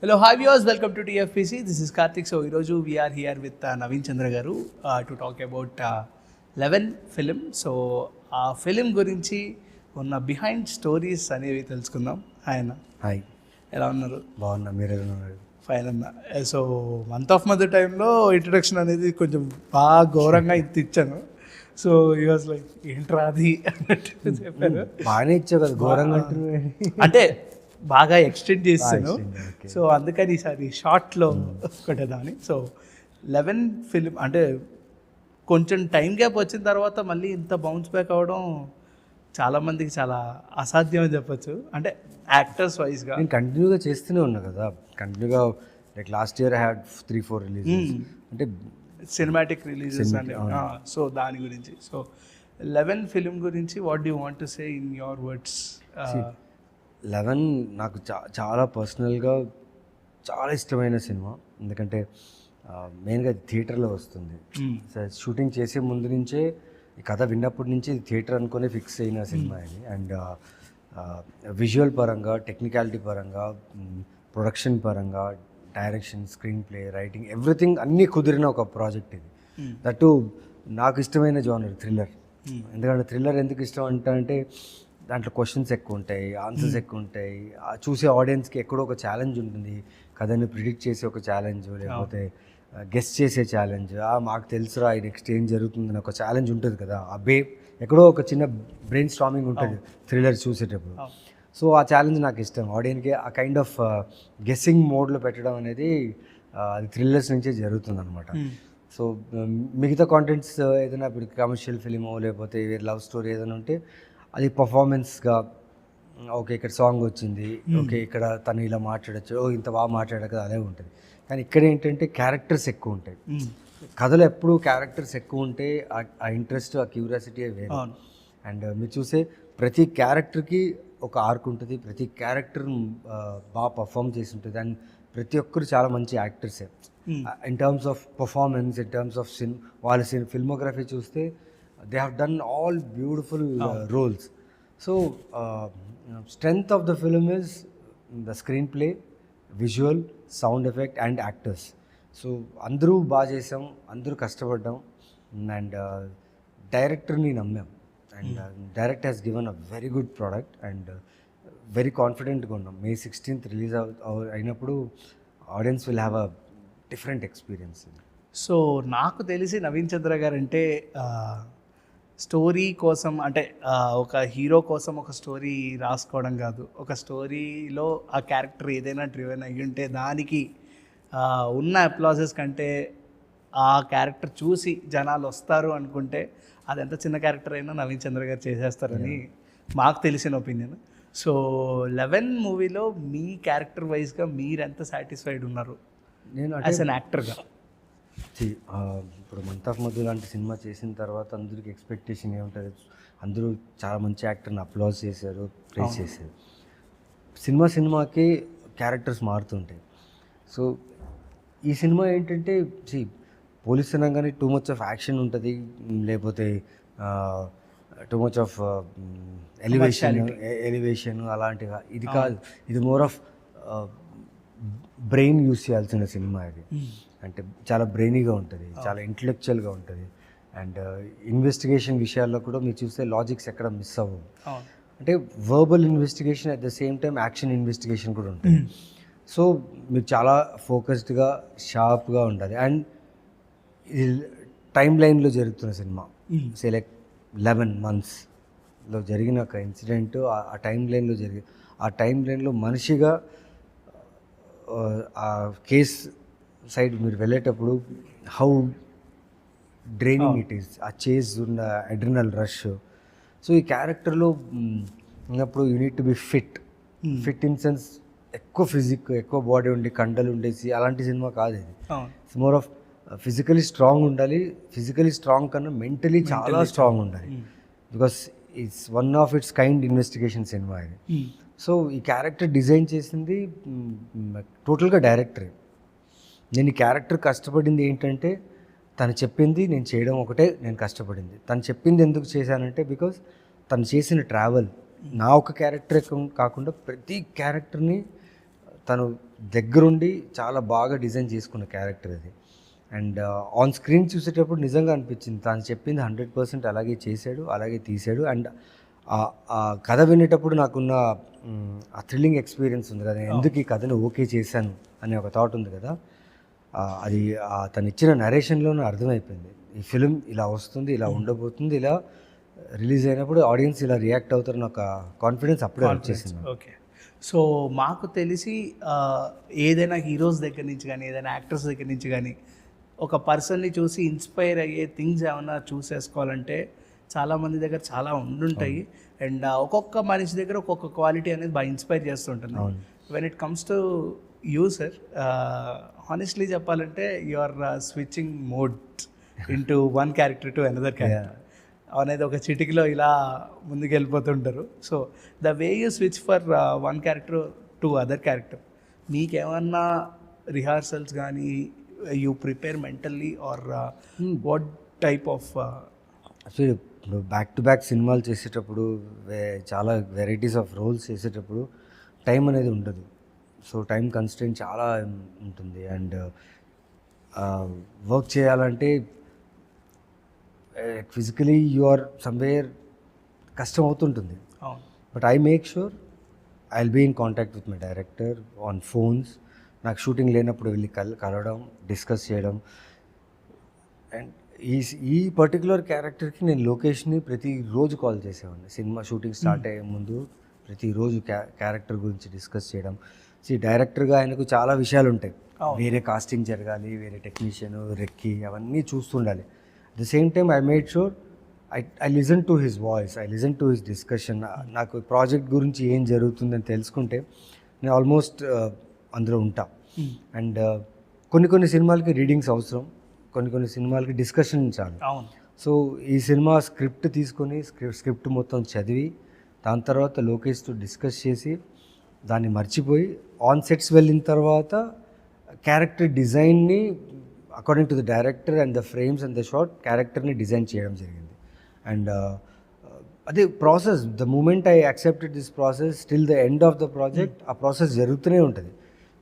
Hello, hi viewers, welcome to TFPC. This is Karthik. So, Iroju, we are here with Naveen Chandra Garu to talk about 11 film. So, ఆ film గురించి ఉన్న behind stories అనేవి తెలుసుకుందాం. ఆయన hi, ఎలా ఉన్నారు? బాగున్నా. మీరు ఎలా ఉన్నారు? ఫైన్ అన్న. సో మంత్ ఆఫ్ మదర్ టైంలో ఇంట్రడక్షన్ అనేది కొంచెం బాగా ఘోరంగా ఇంత ఇచ్చాను. సో ఈ వాజ్ లైక్ ఏంట్రా అది అన్నట్టు చెప్పారు. బాగానే ఇచ్చావు కదా, ఘోరంగా అంటే బాగా ఎక్స్టెండ్ చేస్తాను. సో అందుకని ఈసారి షార్ట్లో కొట్టేదాన్ని. సో 11 ఫిలిం అంటే కొంచెం టైం గ్యాప్ వచ్చిన తర్వాత మళ్ళీ ఇంత బౌన్స్ బ్యాక్ అవ్వడం చాలామందికి చాలా అసాధ్యం అని చెప్పొచ్చు. అంటే యాక్టర్స్ వైజ్గా నేను కంటిన్యూగా చేస్తూనే ఉన్నా కదా, కంటిన్యూగా like last year I had 3-4 releases. అంటే సినిమాటిక్ రిలీజెస్ అంటే సో దాని గురించి. సో 11 ఫిలిం గురించి what do want to say in your words? 11 నాకు చాలా పర్సనల్గా చాలా ఇష్టమైన సినిమా. ఎందుకంటే మెయిన్గా అది థియేటర్లో వస్తుంది. షూటింగ్ చేసే ముందు నుంచే ఈ కథ విన్నప్పటి నుంచి ఇది థియేటర్ అనుకునే ఫిక్స్ అయిన సినిమా ఇది. అండ్ విజువల్ పరంగా, టెక్నికాలిటీ పరంగా, ప్రొడక్షన్ పరంగా, direction, screen play, writing, everything అన్నీ కుదిరిన ఒక ప్రాజెక్ట్ ఇది. దట్టు నాకు ఇష్టమైన జానర్ థ్రిల్లర్. ఎందుకంటే థ్రిల్లర్ ఎందుకు ఇష్టం అంటే దాంట్లో క్వశ్చన్స్ ఎక్కువ ఉంటాయి, ఆన్సర్స్ ఎక్కువ ఉంటాయి, చూసే ఆడియన్స్కి ఎక్కడో ఒక ఛాలెంజ్ ఉంటుంది. కథని ప్రిడిక్ట్ చేసే ఒక ఛాలెంజ్, లేకపోతే గెస్ట్ చేసే ఛాలెంజ్, మాకు తెలుసురా నెక్స్ట్ ఏం జరుగుతుందని ఒక ఛాలెంజ్ ఉంటుంది కదా. ఎక్కడో ఒక చిన్న బ్రెయిన్ స్టార్మింగ్ ఉంటుంది థ్రిల్లర్ చూసేటప్పుడు. సో ఆ ఛాలెంజ్ నాకు ఇష్టం. ఆడియన్కి ఆ కైండ్ ఆఫ్ గెస్సింగ్ మోడ్లో పెట్టడం అనేది అది థ్రిల్లర్స్ నుంచే జరుగుతుంది అనమాట. సో మిగతా కాంటెంట్స్ ఏదైనా ఇప్పుడు కమర్షియల్ ఫిలిమో లేకపోతే లవ్ స్టోరీ ఏదైనా ఉంటే అది పర్ఫార్మెన్స్గా, ఓకే ఇక్కడ సాంగ్ వచ్చింది, ఓకే ఇక్కడ తను ఇలా మాట్లాడచ్చు, ఇంత బాగా మాట్లాడారు కదా, అదే ఉంటుంది. కానీ ఇక్కడ ఏంటంటే క్యారెక్టర్స్ ఎక్కువ ఉంటాయి. కథలో ఎప్పుడు క్యారెక్టర్స్ ఎక్కువ ఉంటే ఆ ఇంట్రెస్ట్, ఆ క్యూరియాసిటీ వేరే. అండ్ మీరు చూసే ప్రతి క్యారెక్టర్కి ఒక ఆర్క్ ఉంటుంది, ప్రతి క్యారెక్టర్ బాగా పర్ఫామ్ చేసి ఉంటుంది. అండ్ ప్రతి ఒక్కరు చాలా మంచి యాక్టర్సే in terms of performance, in terms of వాళ్ళ ఫిల్మోగ్రఫీ చూస్తే they have done all beautiful roles. So strength of the film is the screenplay, visual, sound effect and actors. So అందరూ బాగా చేసాం, అందరూ కష్టపడ్డాం. అండ్ డైరెక్టర్ని నమ్మాం. And direct has given a very good product. And very కాన్ఫిడెంట్గా ఉన్నాం. May 16th release అయినప్పుడు audience will have a different experience. So నాకు తెలిసి నవీన్ చంద్ర గారు అంటే స్టోరీ కోసం, అంటే ఒక హీరో కోసం ఒక స్టోరీ రాసుకోవడం కాదు, ఒక స్టోరీలో ఆ క్యారెక్టర్ ఏదైనా డ్రివెన్ అయ్యి ఉంటే దానికి ఉన్న అప్లాజెస్ కంటే ఆ క్యారెక్టర్ చూసి జనాలు వస్తారు అనుకుంటే అది ఎంత చిన్న క్యారెక్టర్ అయినా నవీన్ చంద్ర గారు చేసేస్తారని మాకు తెలిసిన ఒపీనియన్. సో 11 మూవీలో మీ క్యారెక్టర్ వైజ్గా మీరు ఎంత సాటిస్ఫైడ్ ఉన్నారు నేను యాజ్ అన్ యాక్టర్గా? ఇప్పుడు మంత్ ఆఫ్ మధు లాంటి సినిమా చేసిన తర్వాత అందరికి ఎక్స్పెక్టేషన్ ఏముంటుంది, అందరూ చాలా మంచి యాక్టర్ని అప్లాజ్ చేశారు, ప్రైజ్ చేశారు. సినిమాకి క్యారెక్టర్స్ మారుతుంటాయి. సో ఈ సినిమా ఏంటంటే పోలీస్ అనగానే టూ మచ్ ఆఫ్ యాక్షన్ ఉంటుంది, లేకపోతే టూ మచ్ ఆఫ్ ఎలివేషన్ అలాంటిగా. ఇది కాదు, ఇది మోర్ ఆఫ్ బ్రెయిన్ యూస్ చేయాల్సిన సినిమా ఇది. అంటే చాలా బ్రెయినీగా ఉంటుంది, చాలా ఇంటలెక్చువల్గా ఉంటుంది. అండ్ ఇన్వెస్టిగేషన్ విషయాల్లో కూడా మీరు చూస్తే లాజిక్స్ ఎక్కడ మిస్ అవ్వవు. అంటే verbal investigation at the same time action investigation కూడా ఉంటుంది. సో మీరు చాలా ఫోకస్డ్గా, షార్ప్గా ఉండాలి. అండ్ ఇది టైం లైన్లో జరుగుతున్న సినిమా. లైక్ 11 monthsలో జరిగిన ఒక ఇన్సిడెంట్ ఆ టైం లైన్లో మనిషిగా ఆ కేస్ సైడ్ మీరు వెళ్ళేటప్పుడు హౌ డ్రైనింగ్ ఇట్ ఈస్, ఆ చేజ్ ఉన్న అడ్రినల్ రష్. సో ఈ క్యారెక్టర్లో ఉన్నప్పుడు you need to be fit in sense ఎక్కువ బాడీ ఉండి కండలు ఉండేసి అలాంటి సినిమా కాదు ఇది. It's more of physically strong ఉండాలి. ఫిజికలీ స్ట్రాంగ్ కన్నా మెంటలీ చాలా స్ట్రాంగ్ ఉండాలి. Because it's one of it's kind investigation cinema ఇది. సో ఈ క్యారెక్టర్ డిజైన్ చేసింది టోటల్గా డైరెక్టరే. నేను ఈ క్యారెక్టర్ కష్టపడింది ఏంటంటే తను చెప్పింది నేను చేయడం ఒకటే నేను కష్టపడింది. తను చెప్పింది ఎందుకు చేశానంటే బికాజ్ తను చేసిన ట్రావెల్ నా ఒక క్యారెక్టర్ కాకుండా ప్రతి క్యారెక్టర్ని తను దగ్గరుండి చాలా బాగా డిజైన్ చేసుకున్న క్యారెక్టర్ అది. అండ్ ఆన్ స్క్రీన్ చూసేటప్పుడు నిజంగా అనిపించింది తను చెప్పింది 100% అలాగే చేశాడు, అలాగే తీశాడు. అండ్ ఆ కథ వినేటప్పుడు నాకున్న ఆ థ్రిల్లింగ్ ఎక్స్పీరియన్స్ ఉంది కదా, ఎందుకు ఈ కథను ఓకే చేశాను అనే ఒక థాట్ ఉంది కదా, అది తను ఇచ్చిన నరేషన్లోనే అర్థమైపోయింది. ఈ ఫిలిం ఇలా వస్తుంది, ఇలా ఉండబోతుంది, ఇలా రిలీజ్ అయినప్పుడు ఆడియన్స్ ఇలా రియాక్ట్ అవుతారని ఒక కాన్ఫిడెన్స్ అప్పుడే వచ్చేసింది. ఓకే. సో మాకు తెలిసి ఏదైనా హీరోస్ దగ్గర నుంచి కానీ ఏదైనా యాక్టర్స్ దగ్గర నుంచి కానీ ఒక పర్సన్ని చూసి ఇన్స్పైర్ అయ్యే థింగ్స్ ఏమైనా చూసేసుకోవాలంటే చాలామంది దగ్గర చాలా ఉండుంటాయి. అండ్ ఒక్కొక్క మనిషి దగ్గర ఒక్కొక్క క్వాలిటీ అనేది బాగా ఇన్స్పైర్ చేస్తుంటుంది. When it comes to you sir, honestly చెప్పాలంటే you are switching mode into one character to another character అనేది ఒక చిటికలో ఇలా ముందుకు వెళ్ళిపోతుంటారు. So the way you switch for one character to other character, మీకేమన్నా రిహార్సల్స్ కానీ you prepare mentally or what type of? Actually ఇప్పుడు బ్యాక్ టు బ్యాక్ సినిమాలు చేసేటప్పుడు చాలా వెరైటీస్ ఆఫ్ రోల్స్ చేసేటప్పుడు టైం అనేది ఉండదు. సో టైం కన్స్ట్రెయింట్ చాలా ఉంటుంది. అండ్ వర్క్ చేయాలంటే ఫిజికలీ యు ఆర్ సమ్వేర్ కష్టం అవుతుంటుంది. But I make sure I will be in contact with my director on phones. నాకు షూటింగ్ లేనప్పుడు వెళ్ళి కలవడం, డిస్కస్ చేయడం. అండ్ ఈ పర్టికులర్ క్యారెక్టర్కి నేను లోకేష్ని ప్రతిరోజు కాల్ చేసేవాడిని. సినిమా షూటింగ్ స్టార్ట్ అయ్యే ముందు ప్రతిరోజు క్యారెక్టర్ గురించి డిస్కస్ చేయడం. డైరెక్టర్గా ఆయనకు చాలా విషయాలు ఉంటాయి. వేరే కాస్టింగ్ జరగాలి, వేరే టెక్నీషియన్, రెక్కి, అవన్నీ చూస్తుండాలి. At the same time I made sure I listen to his voice, I listen to his discussion. నాకు ప్రాజెక్ట్ గురించి ఏం జరుగుతుందని తెలుసుకుంటే నేను ఆల్మోస్ట్ అందులో ఉంటా. అండ్ కొన్ని సినిమాలకి రీడింగ్స్ అవసరం, కొన్ని సినిమాలకి డిస్కషన్ చాలు. సో ఈ సినిమా స్క్రిప్ట్ తీసుకొని స్క్రిప్ట్ మొత్తం చదివి దాని తర్వాత లోకేష్తో డిస్కస్ చేసి దాన్ని మర్చిపోయి ఆన్ సెట్స్ వెళ్ళిన తర్వాత క్యారెక్టర్ డిజైన్ని according to the director and the frames and the short క్యారెక్టర్ని డిజైన్ చేయడం జరిగింది. అండ్ అదే process, the moment I accepted this process till the end of the project ఆ ప్రాసెస్ జరుగుతూనే ఉంటుంది.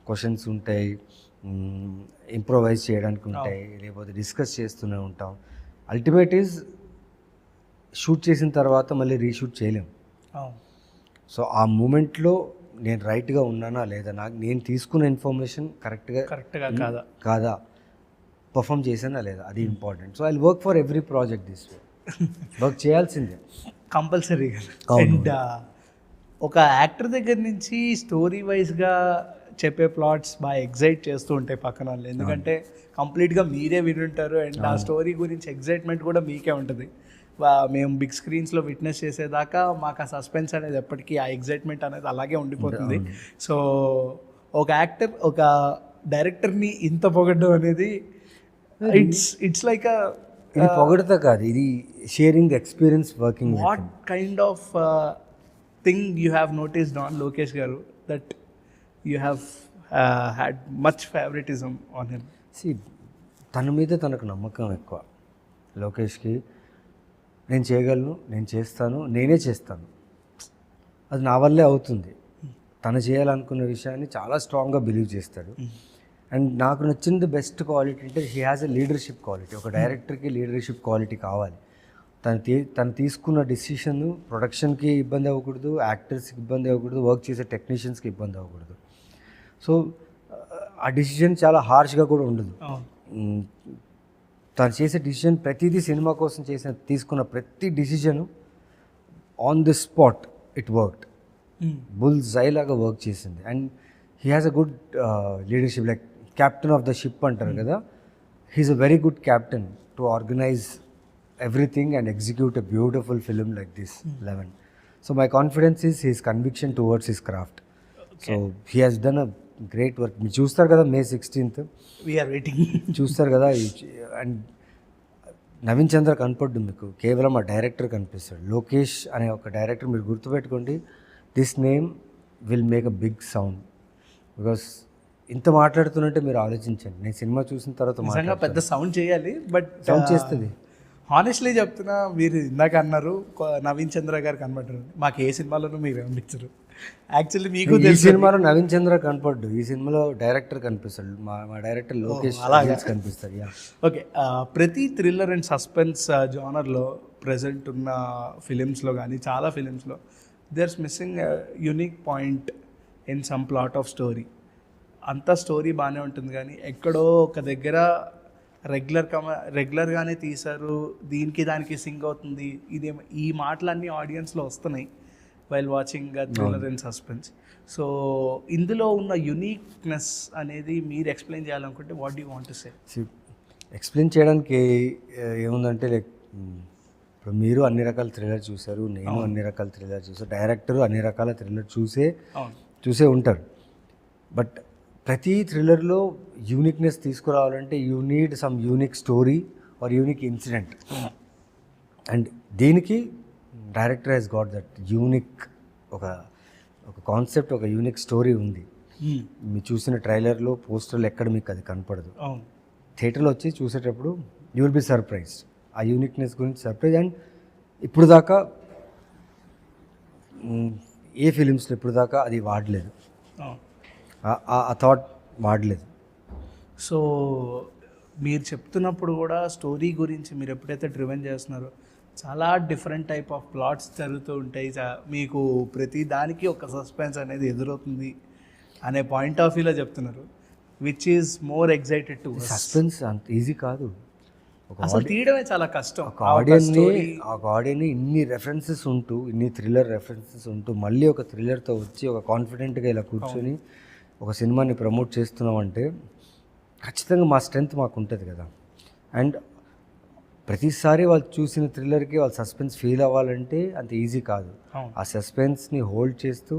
క్వశ్చన్స్ ఉంటాయి, ఇంప్రొవైజ్ చేయడానికి ఉంటాయి, లేకపోతే డిస్కస్ చేస్తూనే ఉంటాం. అల్టిమేట్ ఈజ్ షూట్ చేసిన తర్వాత మళ్ళీ రీషూట్ చేయలేం. సో ఆ మూమెంట్లో నేను రైట్గా ఉన్నానా లేదా, నేను తీసుకున్న ఇన్ఫర్మేషన్ కరెక్ట్గా కాదా, పర్ఫామ్ చేసానా లేదా, అది important. So I work for every project this way. Work చేయాల్సిందే కంపల్సరీగా. అండ్ ఒక యాక్టర్ దగ్గర నుంచి స్టోరీ వైజ్గా చెప్పే ప్లాట్స్ బాగా ఎగ్జైట్ చేస్తూ ఉంటాయి పక్కన వాళ్ళు. ఎందుకంటే కంప్లీట్గా మీరే వినుంటారు అండ్ ఆ స్టోరీ గురించి ఎగ్జైట్మెంట్ కూడా మీకే ఉంటుంది. మేము బిగ్ స్క్రీన్స్లో విట్నెస్ చేసేదాకా మాకు ఆ సస్పెన్స్ అనేది ఎప్పటికీ, ఆ ఎగ్జైట్మెంట్ అనేది అలాగే ఉండిపోతుంది. సో ఒక యాక్టర్ ఒక డైరెక్టర్ని ఇంత పొగడ్డం అనేది ఇట్స్ లైక్ ఇది పొగడతా కాదు, ఇది sharing the experience working. What kind of thing you have noticed on Lokesh garu that you have had much favouritism on him? తన మీద తనకు నమ్మకం ఎక్కువ లోకేష్కి. నేను చేయగలను, నేను చేస్తాను, నేనే చేస్తాను, అది నా వల్లే అవుతుంది. తను చేయాలనుకున్న విషయాన్ని చాలా స్ట్రాంగ్గా బిలీవ్ చేస్తాడు. అండ్ నాకు నచ్చింది బెస్ట్ క్వాలిటీ అంటే he has a leadership quality. ఒక డైరెక్టర్కి లీడర్షిప్ క్వాలిటీ కావాలి. తను తీసుకున్న డెసిషన్ ప్రొడక్షన్కి ఇబ్బంది అవ్వకూడదు, యాక్టర్స్కి ఇబ్బంది అవ్వకూడదు, వర్క్ చేసే టెక్నీషియన్స్కి ఇబ్బంది అవ్వకూడదు. సో ఆ డెసిషన్ చాలా హార్ష్గా కూడా ఉండదు. తను చేసే డిసిజన్ ప్రతిదీ సినిమా కోసం తీసుకున్న ప్రతి decision on the spot it worked. Bullseye లాగా వర్క్ చేసింది. And he has a good leadership, like captain of the ship అంటారు కదా. He is a very good captain to organise everything and execute a beautiful film like this 11. So my confidence is his conviction towards his craft. So he has done a great work. మీరు చూస్తారు కదా May 16th we are waiting, చూస్తారు కదా. And Naveen చంద్ర కనపడ్డు మీకు, కేవలం ఆ director కనిపిస్తాడు. లోకేష్ అనే ఒక డైరెక్టర్ మీరు గుర్తుపెట్టుకోండి. This name will make a big sound. Because ఇంత మాట్లాడుతున్నట్టే మీరు ఆలోచించండి. నేను సినిమా చూసిన తర్వాత పెద్ద సౌండ్ చేయాలి, బట్ సౌండ్ చేస్తుంది. హానెస్ట్లీ చెప్తున్నా, మీరు ఇందాక అన్నారు నవీన్ చంద్ర గారు కనబడ్డారు, మాకు ఏ సినిమాలోనూ మీరు అనిపించరు. యాక్చువల్లీ మీకు ఈ తెలుసు సినిమాలో నవీన్ చంద్ర కనపడ్డు, ఈ సినిమాలో డైరెక్టర్ కనిపిస్తాడు, మా డైరెక్టర్ లోకేష్ కనిపిస్తాడు. యా ఓకే, ప్రతి థ్రిల్లర్ అండ్ సస్పెన్స్ జానర్లో ప్రజెంట్ ఉన్న ఫిలిమ్స్లో కానీ చాలా ఫిలిమ్స్లో there's missing unique point in some plot of story. అంత స్టోరీ బాగానే ఉంటుంది కానీ ఎక్కడో ఒక దగ్గర రెగ్యులర్గానే తీశారు, దీనికి దానికి సింక్ అవుతుంది, ఇది ఈ మాటలన్నీ ఆడియన్స్లో వస్తున్నాయి while watching thriller and suspense. So ఇందులో ఉన్న యునీక్నెస్ అనేది మీరు ఎక్స్ప్లెయిన్ చేయాలనుకుంటే what you want to say? Explain చేయడానికి ఏముందంటే లైక్ ఇప్పుడు మీరు అన్ని రకాల థ్రిల్లర్ చూశారు, నేను అన్ని రకాల థ్రిల్లర్ చూసాను, డైరెక్టర్ అన్ని రకాల థ్రిల్లర్ చూసే ఉంటారు. బట్ ప్రతి థ్రిల్లర్లో యూనిక్నెస్ తీసుకురావాలంటే you need some unique story or unique incident. And దీనికి director he's got that unique ఒక కాన్సెప్ట్, ఒక యూనిక్ స్టోరీ ఉంది. మీరు చూసిన ట్రైలర్లో, పోస్టర్లో ఎక్కడ మీకు అది కనపడదు. థియేటర్లో వచ్చి చూసేటప్పుడు యూ విల్ బి సర్ప్రైజ్డ్. ఆ యూనిక్నెస్ గురించి సర్ప్రైజ్. అండ్ ఇప్పుడు దాకా ఏ ఫిలిమ్స్లో ఇప్పుడు దాకా అది వాడలేదు, ఆ థాట్ వాడలేదు. సో మీరు చెప్తున్నప్పుడు కూడా స్టోరీ గురించి మీరు ఎప్పుడైతే డ్రివెన్ చేస్తున్నారో చాలా డిఫరెంట్ టైప్ ఆఫ్ ప్లాట్స్ జరుగుతూ ఉంటాయి, మీకు ప్రతి దానికి ఒక సస్పెన్స్ అనేది ఎదురవుతుంది అనే పాయింట్ ఆఫ్ వ్యూలో చెప్తున్నారు, which is more excited to. Suspense అంత ఈజీ కాదు, అసలు తీయడమే చాలా కష్టం. ఒక ఆడియన్ని ఇన్ని రెఫరెన్సెస్ ఉంటూ, ఇన్ని థ్రిల్లర్ రెఫరెన్సెస్ ఉంటూ మళ్ళీ ఒక థ్రిల్లర్తో వచ్చి ఒక కాన్ఫిడెంట్గా ఇలా కూర్చొని ఒక సినిమాని ప్రమోట్ చేస్తున్నామంటే ఖచ్చితంగా మా స్ట్రెంగ్త్ మాకు ఉంటుంది కదా. అండ్ ప్రతిసారి వాళ్ళు చూసిన థ్రిల్లర్కి వాళ్ళు సస్పెన్స్ ఫీల్ అవ్వాలంటే అంత ఈజీ కాదు. ఆ సస్పెన్స్ని హోల్డ్ చేస్తూ,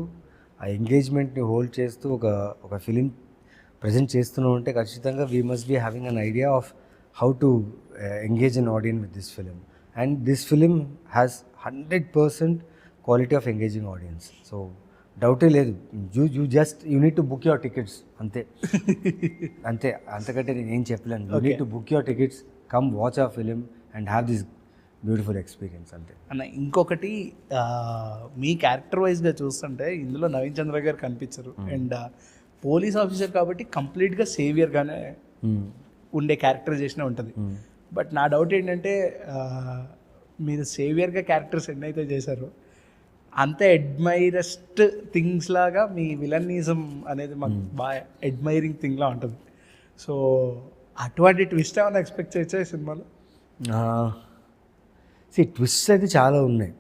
ఆ ఎంగేజ్మెంట్ని హోల్డ్ చేస్తూ ఒక ఫిలిం ప్రజెంట్ చేస్తున్నాం అంటే ఖచ్చితంగా we must be having an idea of how to engage an audience with this film. And this film has 100% quality of engaging audience. So డౌటే లేదు, you need to book your tickets, అంతకంటే నేను ఏం చెప్పలేను. You need to book your tickets, come watch a film and have this beautiful experience అంతే. అన్న ఇంకొకటి, మీ character వైజ్గా చూస్తుంటే ఇందులో నవీన్ చంద్ర గారు కనిపించరు. అండ్ పోలీస్ ఆఫీసర్ కాబట్టి కంప్లీట్గా సేవియర్గానే ఉండే క్యారెక్టరైజేషన్ ఉంటుంది. బట్ నా డౌట్ ఏంటంటే మీరు సేవియర్గా క్యారెక్టర్స్ ఎన్నైతే చేశారో అంతే అడ్మైరస్ట్ థింగ్స్ లాగా మీ విలనిజం అనేది మాకు బాగా అడ్మైరింగ్ థింగ్లా ఉంటుంది. సో అటువంటి ట్విస్ట్ ఏమైనా ఎక్స్పెక్ట్ చేయొచ్చా ఈ సినిమాలో? ట్విస్ట్ అయితే చాలా ఉన్నాయి.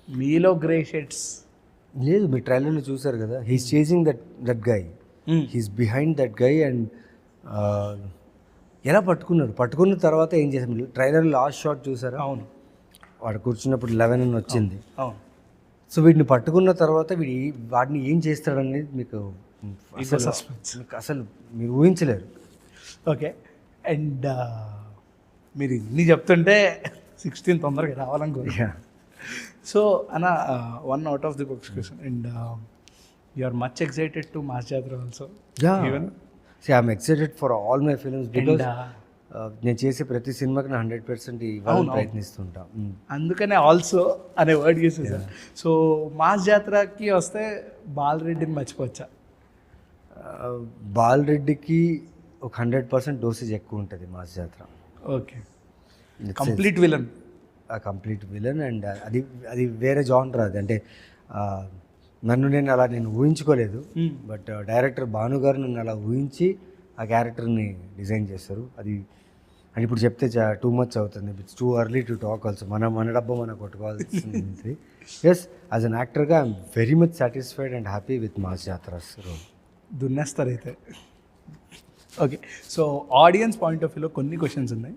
మీలో గ్రే షేడ్స్ లేదు, మీరు ట్రైలర్లో చూసారు కదా, he's chasing that guy, he's behind that guy. And ఎలా పట్టుకున్న తర్వాత ఏం చేశారు? ట్రైలర్ లాస్ట్ షాట్ చూసారా? అవును, వాడు కూర్చున్నప్పుడు 11 అని వచ్చింది. అవును. సో వీటిని పట్టుకున్న తర్వాత వాడిని ఏం చేస్తాడనేది మీకు అసలు మీరు ఊహించలేరు. ఓకే, అండ్ మీరు ఇన్ని చెప్తుంటే 16 తొందరగా రావాలనుకో. సో అన్న, 1 out of the box question, and you are much excited to Mass Jatra also? Yeah. Even? See, I'm excited for all my films because నేను చేసే ప్రతి సినిమాకి నా 100% ఇవ్వాలని ప్రయత్నిస్తుంటా. అందుకనే ఆల్సో అనే వర్డ్ యూస్ చేశాను. సో మాస్ జాతరకి వస్తే బాలరెడ్డిని మర్చిపోవచ్చా? బాలరెడ్డికి ఒక 100% డోసేజ్ ఎక్కువ ఉంటుంది మాస్ జాతర. Okay, complete villain. Complete villain. And అది వేరే జానర్. అది అంటే నేను ఊహించుకోలేదు. బట్ డైరెక్టర్ భాను గారు నన్ను అలా ఊహించి ఆ క్యారెక్టర్ని డిజైన్ చేస్తారు. అది అండ్ ఇప్పుడు చెప్తే టూ మచ్ అవుతుంది. It's too early to talk also. మన డబ్బా మనం కొట్టుకోవాల్సింది. ఎస్, యాజ్ అన్ యాక్టర్గా I'm very much satisfied and happy with Mass Jathara's role. దున్నేస్తారు అయితే. Okay, so audience point of వ్యూలో కొన్ని క్వశ్చన్స్ ఉన్నాయి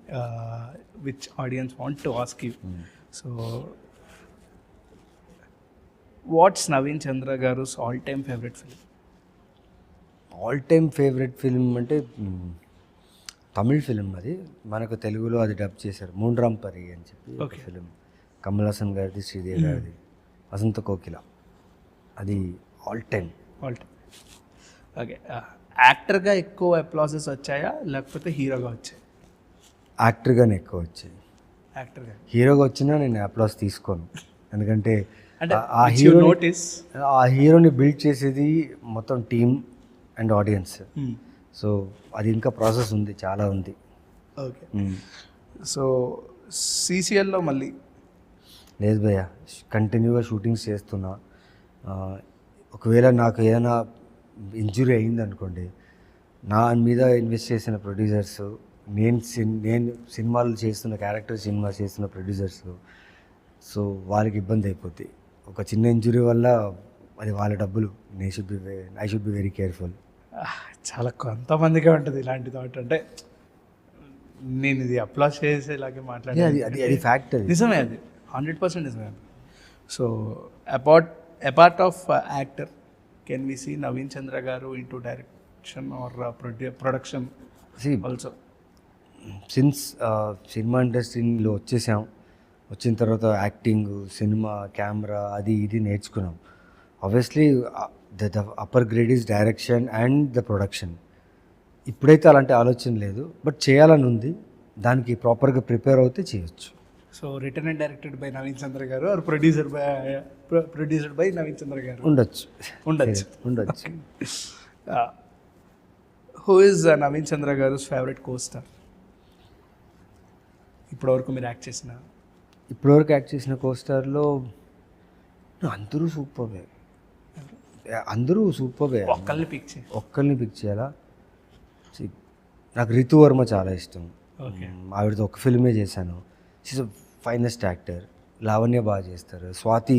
which audience want to ask you. So what's Naveen Chandra garu all time favourite film? ఆల్ టైమ్ ఫేవరెట్ ఫిలిం అంటే Tamil film. అది మనకు తెలుగులో అది డబ్ చేశారు, మూండ్రాంపరి అని చెప్పి ఒక ఫిలిం. కమల్ హాసన్ గారిది, శ్రీదేవి గారిది, వసంత కోకిల. అది ఆల్ టైమ్. ఓకే, యాక్టర్గా ఎక్కువ అప్లాసెస్ వచ్చాయా లేకపోతే హీరోగా వచ్చాయి? యాక్టర్గానే ఎక్కువ వచ్చాయి. యాక్టర్గా. హీరోగా వచ్చినా నేను అప్లాస్ తీసుకోను, ఎందుకంటే అంటే ఆ నోటీస్ హీరోని బిల్డ్ చేసేది మొత్తం టీమ్ అండ్ ఆడియన్స్. సో అది ఇంకా ప్రాసెస్ ఉంది, చాలా ఉంది. ఓకే. సో సీసీఎల్లో మళ్ళీ లేదు భయ్య, కంటిన్యూగా షూటింగ్స్ చేస్తున్నా. ఒకవేళ నాకు ఏదైనా ఇంజురీ అయింది అనుకోండి, నా మీద ఇన్వెస్ట్ చేసిన ప్రొడ్యూసర్స్, నేను సినిమాలు చేస్తున్న సినిమా చేస్తున్న ప్రొడ్యూసర్స్, సో వాళ్ళకి ఇబ్బంది అయిపోద్ది. ఒక చిన్న ఇంజురీ వల్ల అది వాళ్ళ డబ్బులు. I should be very careful. చాలా కొంతమందిగా ఉంటుంది ఇలాంటి థాట్. అంటే నేను ఇది అప్లాస్ చేసేలాగే అది అది ఫ్యాక్ట్. అది నిజమే, అది 100% నిజమే. So apart of actor, can we see Naveen Chandra garu into direction or production also? Since cinema ఇండస్ట్రీలో వచ్చిన తర్వాత యాక్టింగ్, సినిమా, కెమెరా అది ఇది నేర్చుకున్నాం. Obviously the upper grade is direction and the production. ఇప్పుడైతే అలాంటి ఆలోచన లేదు, బట్ చేయాలని ఉంది. దానికి ప్రాపర్గా ప్రిపేర్ అవుతే చేయొచ్చు. So written and directed by Naveen Chandra garu or produced by Naveen Chandra garu? ఉండొచ్చు. హూ ఈజ్ నవీన్ చంద్ర గారు ఫేవరెట్ కోస్టార్ ఇప్పటివరకు మీరు యాక్ట్ చేసిన కోస్టార్లో అందరూ సూపర్వే. ఒక్కరిని పిక్ చేయాలా? నాకు రితు వర్మ చాలా ఇష్టం. ఆవిడతో ఒక ఫిల్మే చేశాను. She's finest actor. లావణ్య బాగా చేస్తారు. స్వాతి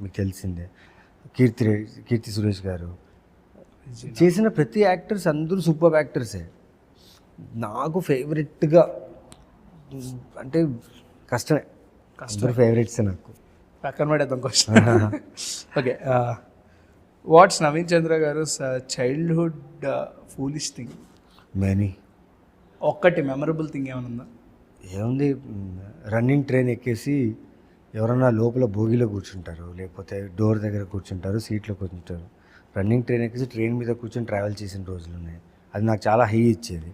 మీకు తెలిసిందే. కీర్తి సురేష్ గారు చేసిన ప్రతి యాక్టర్స్ అందరూ సూపర్ యాక్టర్సే. నాకు ఫేవరెట్గా అంటే కష్టమే. అందరూ ఫేవరెట్సే నాకు. పక్కన పడేద్దాం question. Okay, watts Naveen Chandra గారు చైల్డ్హుడ్ ఫూలిష్ థింగ్? మెనీ. ఒక్కటి మెమరబుల్ థింగ్ ఏమైనా ఉందా? ఏముంది, రన్నింగ్ ట్రైన్ ఎక్కేసి ఎవరన్నా లోపల భోగిలో కూర్చుంటారు, లేకపోతే డోర్ దగ్గర కూర్చుంటారు, సీట్లో కూర్చుంటారు. రన్నింగ్ ట్రైన్ ఎక్కేసి ట్రైన్ మీద కూర్చొని ట్రావెల్ చేసిన రోజులు ఉన్నాయి. అది నాకు చాలా హై ఇచ్చేది.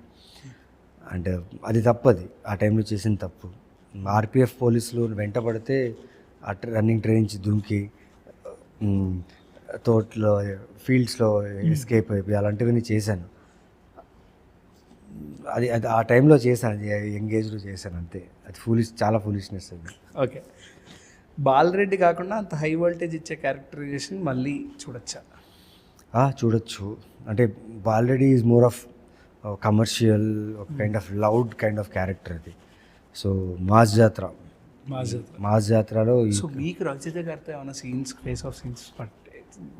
అంటే అది తప్పది, ఆ టైంలో చేసిన తప్పు. ఆర్పిఎఫ్ పోలీసులు వెంట పడితే ఆ రన్నింగ్ ట్రైన్ నుంచి దుంకి తోటలో ఫీల్డ్స్లో ఎస్కేప్ అయిపోయి అలాంటివన్నీ చేశాను. అది అది ఆ టైంలో చేశాను, అది ఎంగేజ్లో చేశాను అంతే. అది చాలా ఫూలిష్నెస్ అది. ఓకే, బాలరెడ్డి కాకుండా అంత హై వోల్టేజ్ ఇచ్చే క్యారెక్టరైజేషన్ మళ్ళీ చూడొచ్చా? చూడొచ్చు. అంటే Balareddy is more of commercial, ఒక kind of loud kind of character అది. సో మాస్ జాత్రలో మీకు రచిత గారితో ఏమైనా సీన్స్, ఫేస్ ఆఫ్ సీన్స్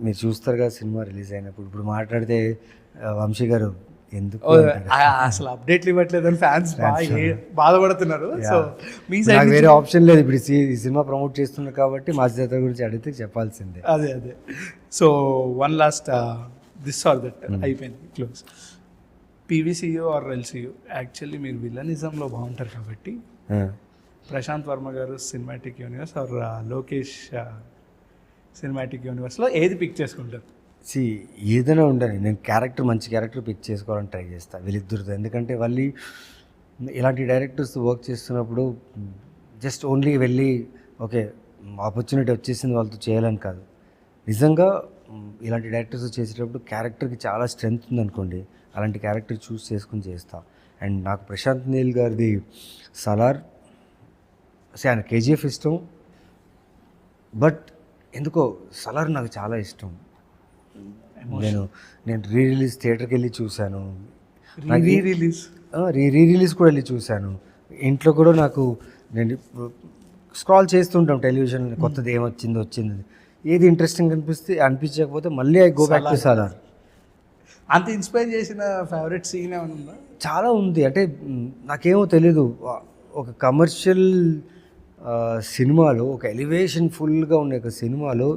మీరు చూస్తారు కదా సినిమా రిలీజ్ అయినప్పుడు. ఇప్పుడు మాట్లాడితే వంశీ గారు ఎందుకు అసలు అప్డేట్లు ఇవ్వట్లేదని ఫ్యాన్స్ బాధపడుతున్నారు. సో మీ సైడ్ వేరే ఆప్షన్ లేదు. ఇప్పుడు ఈ సినిమా ప్రమోట్ చేస్తున్నారు కాబట్టి మాస్ జాతర గురించి అడిగితే చెప్పాల్సిందే. అదే. So one last this or that అయిపోయింది, close. PVCU or LCU? Actually మీరు విలనిజంలో బాగుంటారు కాబట్టి Prashanth Varma garu cinematic universe or Lokesh cinematic యూనివర్స్లో ఏది పిక్ చేసుకుంటారు? ఏదైనా ఉండని నేను మంచి క్యారెక్టర్ పిక్ చేసుకోవాలని ట్రై చేస్తాను వీళ్ళిద్దరితో. ఎందుకంటే వాళ్ళు ఇలాంటి డైరెక్టర్స్ వర్క్ చేస్తున్నప్పుడు జస్ట్ ఓన్లీ వెళ్ళి ఓకే ఆపర్చునిటీ వచ్చేసింది వాళ్ళతో చేయాలని కాదు. నిజంగా ఇలాంటి డైరెక్టర్స్ చేసేటప్పుడు క్యారెక్టర్కి చాలా స్ట్రెంగ్త్ ఉందనుకోండి, అలాంటి క్యారెక్టర్ చూస్ చేసుకుని చేస్తా. అండ్ నాకు ప్రశాంత్ నీల్ గారిది సలార్, ఆయన కేజీఎఫ్ ఇష్టం, బట్ ఎందుకో సలార్ నాకు చాలా ఇష్టం. నేను రీ రిలీజ్ థియేటర్కి వెళ్ళి చూశాను, రీ రిలీజ్ కూడా వెళ్ళి చూశాను. ఇంట్లో కూడా నాకు నేను స్క్రాల్ చేస్తుంటాం టెలివిజన్, కొత్తది వచ్చింది ఏది ఇంట్రెస్టింగ్ అనిపించకపోతే మళ్ళీ I go back to Salaar. అంత ఇన్స్పైర్ చేసిన ఫేవరెట్ సీన్ ఏమైనా ఉందా? చాలా ఉంది. అంటే నాకేమో తెలీదు, ఒక కమర్షియల్ సినిమాలో, ఒక ఎలివేషన్ ఫుల్గా ఉన్న ఒక సినిమాలో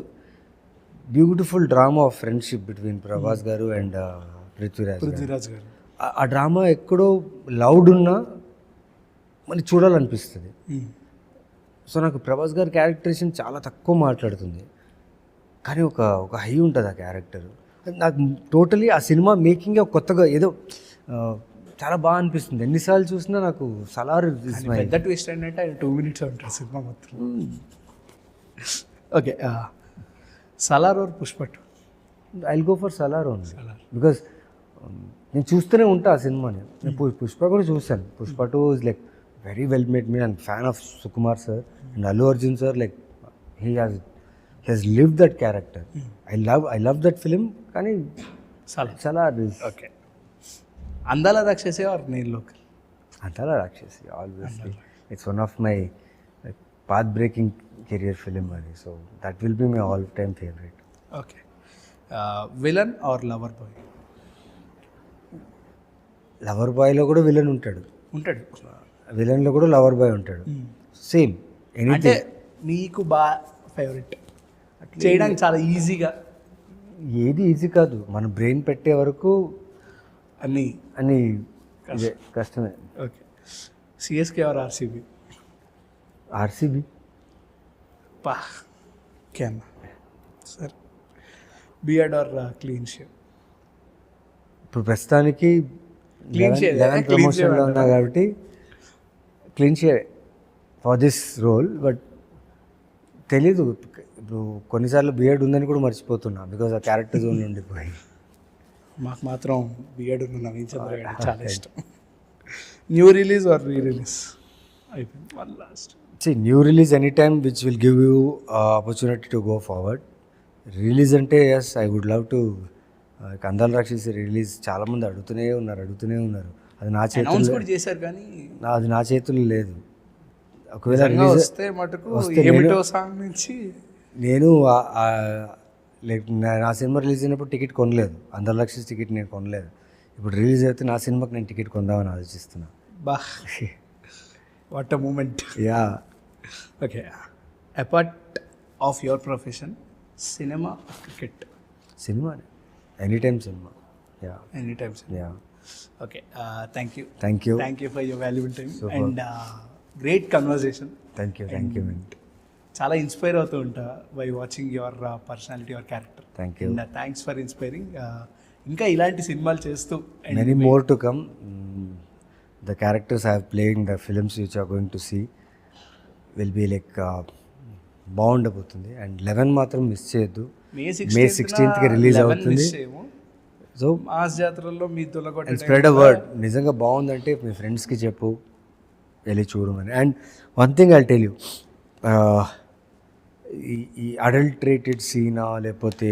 beautiful drama of friendship between Prabhas గారు అండ్ పృథ్వీరాజ్ గారు. ఆ డ్రామా ఎక్కడో లౌడ్ ఉన్నా మనకి చూడాలనిపిస్తుంది. సో నాకు ప్రభాస్ గారి క్యారెక్టరేషన్ చాలా తక్కువ మాట్లాడుతుంది, కానీ ఒక హై ఉంటుంది ఆ క్యారెక్టర్. నాకు టోటలీ ఆ సినిమా మేకింగ్ కొత్తగా ఏదో చాలా బాగా అనిపిస్తుంది. ఎన్నిసార్లు చూసినా నాకు సలార్ పెద్ద ట్విస్ట్ ఏంటంటే 2 minutes ఉంటారు సినిమా మొత్తం. Okay, Salaar or Pushpa 2? I go for Salaar only because నేను చూస్తూనే ఉంటా ఆ సినిమాని. నేను పుష్ప కూడా చూశాను. Pushpa 2 is like very well made. Me and fan of Sukumar sir and Allu Arjun sir. Like he has live that character. I love that film. కానీ సలార్ ఇస్ ఓకే. అందాల రాక్షసి ఆర్ నేను local? Andala Rakshasi always. It's one of my path breaking career film అది. So that will be my all time favourite. Okay. Villain or lover boy? Lover బాయ్లో కూడా విలన్ ఉంటాడు. విలన్లో కూడా లవర్ బాయ్ ఉంటాడు. సేమ్ అంటే ఎనీథింగ్. నీకు బాగా ఫేవరెట్ చేయడానికి చాలా ఈజీగా? ఏది ఈజీ కాదు. మన బ్రెయిన్ పెట్టే వరకు అన్నీ అని ఇదే కష్టమే. Okay. CSK or RCB? RCB. పా can sir. Beard or clean shave? ఇప్పుడు ప్రస్తుతానికి Clean shave. 11 Clean shave ప్రమోషన్లో ఉన్నా కాబట్టి clean shave for this role. But తెలీదు, ఇప్పుడు కొన్నిసార్లు బియర్డ్ ఉందని కూడా మర్చిపోతున్నా బికాజ్ ఆ క్యారెక్టర్ జోన్ ఉండిపోయి. మాకు మాత్రం బియర్డ్ ఉన్న నవీన్ చంద్ర గారు చాలా ఇష్టం. New release or re release? అయిపోయింది one last. New release any time which will give you opportunity to go forward. Release అంటే yes I would love to. Andala Rakshasi release చాలామంది అడుగుతూనే ఉన్నారు. అది నా అనౌన్స్ చేతుల్లో, కూడా చేశారు కానీ అది నా చేతుల్లో లేదు. ఒకవేళ నిజంగా రిలీజ్ వస్తే మటుకు వస్తే ఏమిటో సాంగ్ నుంచి నేను లైక్ నా సినిమా రిలీజ్ అయినప్పుడు టికెట్ కొనలేదు. అందాల రాక్షసి టికెట్ నేను కొనలేదు. ఇప్పుడు రిలీజ్ అయితే నా సినిమాకి నేను టికెట్ కొందామని ఆలోచిస్తున్నా. బా what a moment. Yeah. Okay. Apart of your profession, cinema, cricket? సినిమానే, any time cinema. Yeah. Any times. Yeah. Okay, thank you. Thank you. Thank you for your valuable time Super. And great conversation. Thank you. చాలా inspire అవుతూ ఉంటా by watching your personality, your character. Thank you. And thanks for inspiring. ఇంకా ఇలాంటి సినిమాలు చేస్తూ Many more to come. The characters I have played in the films which you are going to see will be like బాగుండబోతుంది. And 11 మాత్రం miss చేయొద్దు. May May 16th release అవుతుంది. So Mass జాతరలో మీ అండ్ తొలగొట్టే స్ప్రెడ్ అ వర్డ్. నిజంగా బాగుందంటే మీ ఫ్రెండ్స్కి చెప్పు, వెళ్ళి చూడమని. And one thing I tell you, ఈ అడల్ట్రేటెడ్ సీనా లేకపోతే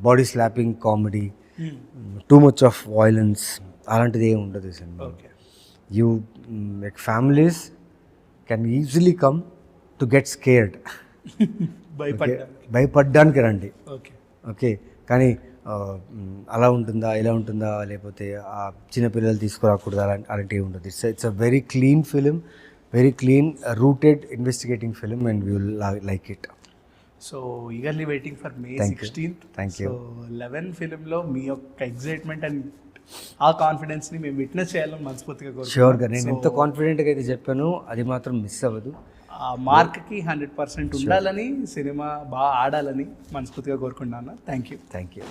body slapping comedy, too much of violence అలాంటిది ఏమి ఉండదు ఈ సినిమా. Okay. You like families can easily come to get scared. భయపడ్డా. భయపడ్డానికి రండి. ఓకే. ఓకే. కానీ అలా ఉంటుందా, ఇలా ఉంటుందా, లేకపోతే ఆ చిన్నపిల్లలు తీసుకురాకూడదు అలాంటివి ఉండదు. It's a very clean film, very clean rooted investigating film and we will like it. So eagerly waiting for May Thank you. 16th. Thank you. So 11 ఫిలింలో మీ యొక్క ఎగ్జైట్మెంట్ అండ్ ఆ కాన్ఫిడెన్స్ని మేము విట్నెస్ చేయాలని మనస్ఫూర్తిగా షూర్గా. నేను ఎంత కాన్ఫిడెంట్గా అయితే చెప్పాను అది మాత్రం మిస్ అవ్వదు. ఆ మార్క్కి 100% ఉండాలని, సినిమా బాగా ఆడాలని మనస్ఫూర్తిగా కోరుకుంటున్నాను. Thank you. Thank you.